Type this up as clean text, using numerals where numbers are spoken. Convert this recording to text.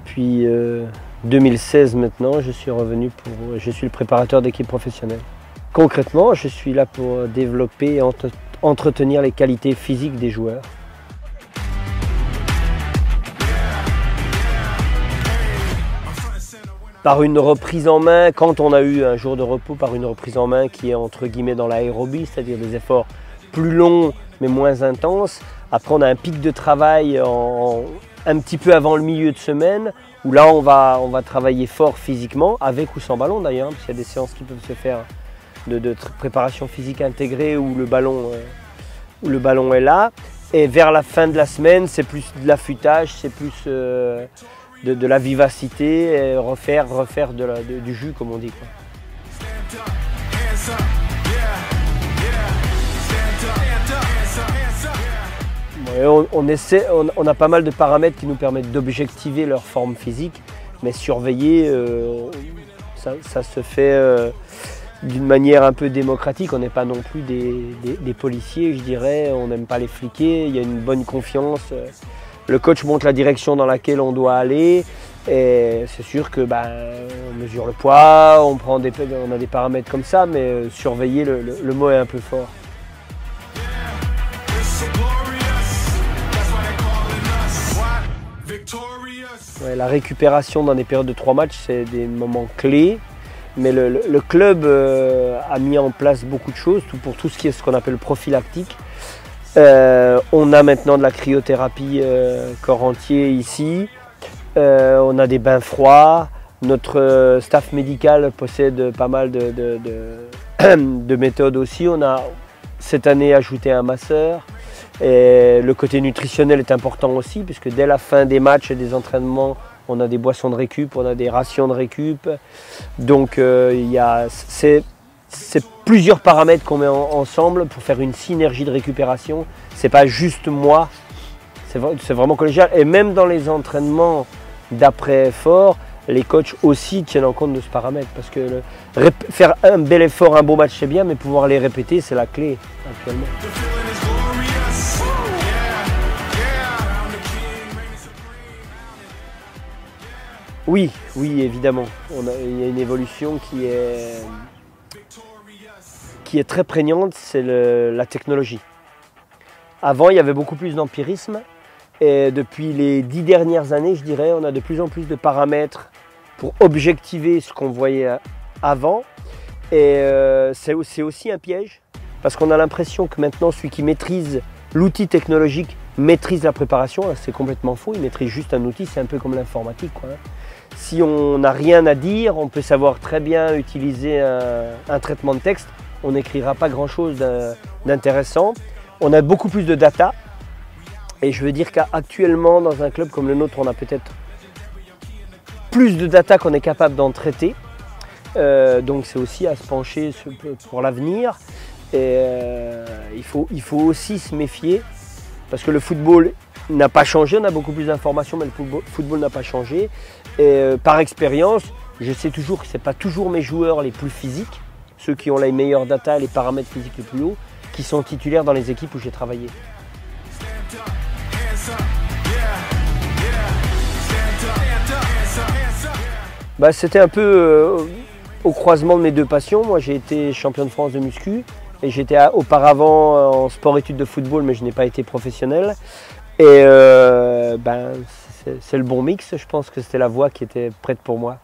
depuis 2016 maintenant, je suis je suis le préparateur d'équipe professionnelle. Concrètement, je suis là pour développer et entretenir les qualités physiques des joueurs. Par une reprise en main, quand on a eu un jour de repos, par une reprise en main qui est entre guillemets dans l'aérobie, c'est-à-dire des efforts plus longs mais moins intenses. Après on a un pic de travail un petit peu avant le milieu de semaine, où là on va travailler fort physiquement, avec ou sans ballon d'ailleurs, parce qu'il y a des séances qui peuvent se faire de préparation physique intégrée où le ballon est là. Et vers la fin de la semaine, c'est plus de l'affûtage, c'est plus de la vivacité, et refaire du jus comme on dit, quoi. On a pas mal de paramètres qui nous permettent d'objectiver leur forme physique, mais surveiller, ça se fait d'une manière un peu démocratique. On n'est pas non plus des policiers, je dirais, on n'aime pas les fliquer, il y a une bonne confiance. Le coach montre la direction dans laquelle on doit aller, et c'est sûr que on mesure le poids, on a des paramètres comme ça, mais surveiller, le mot est un peu fort. Ouais, la récupération dans des périodes de 3 matchs, c'est des moments clés, mais le club a mis en place beaucoup de choses pour tout ce qui est ce qu'on appelle prophylactique. On a maintenant de la cryothérapie corps entier ici, on a des bains froids, notre staff médical possède pas mal de méthodes aussi. On a cette année ajouté un masseur. Et le côté nutritionnel est important aussi, puisque dès la fin des matchs et des entraînements, on a des boissons de récup, on a des rations de récup. Donc c'est plusieurs paramètres qu'on met ensemble pour faire une synergie de récupération. C'est pas juste moi, c'est vraiment collégial. Et même dans les entraînements d'après-effort, les coachs aussi tiennent en compte de ce paramètre. Parce que faire un bel effort, un beau match, c'est bien, mais pouvoir les répéter, c'est la clé actuellement. Oui, évidemment. Il y a une évolution qui est très prégnante, c'est la technologie. Avant, il y avait beaucoup plus d'empirisme, et depuis les 10 dernières années, je dirais, on a de plus en plus de paramètres pour objectiver ce qu'on voyait avant. Et c'est aussi un piège, parce qu'on a l'impression que maintenant, celui qui maîtrise l'outil technologique maîtrise la préparation. C'est complètement faux, il maîtrise juste un outil, c'est un peu comme l'informatique, quoi. Si on n'a rien à dire, on peut savoir très bien utiliser un traitement de texte, on n'écrira pas grand-chose d'intéressant. On a beaucoup plus de data, et je veux dire qu'actuellement, dans un club comme le nôtre, on a peut-être plus de data qu'on est capable d'en traiter. Donc c'est aussi à se pencher pour l'avenir. Et il faut aussi se méfier, parce que le football n'a pas changé, on a beaucoup plus d'informations, mais le football n'a pas changé. Et par expérience, je sais toujours que ce n'est pas toujours mes joueurs les plus physiques, ceux qui ont les meilleures data et les paramètres physiques les plus hauts, qui sont titulaires dans les équipes où j'ai travaillé. C'était un peu au croisement de mes deux passions. Moi, j'ai été champion de France de muscu, et j'étais auparavant en sport-études de football, mais je n'ai pas été professionnel. Et c'est le bon mix, je pense que c'était la voie qui était prête pour moi.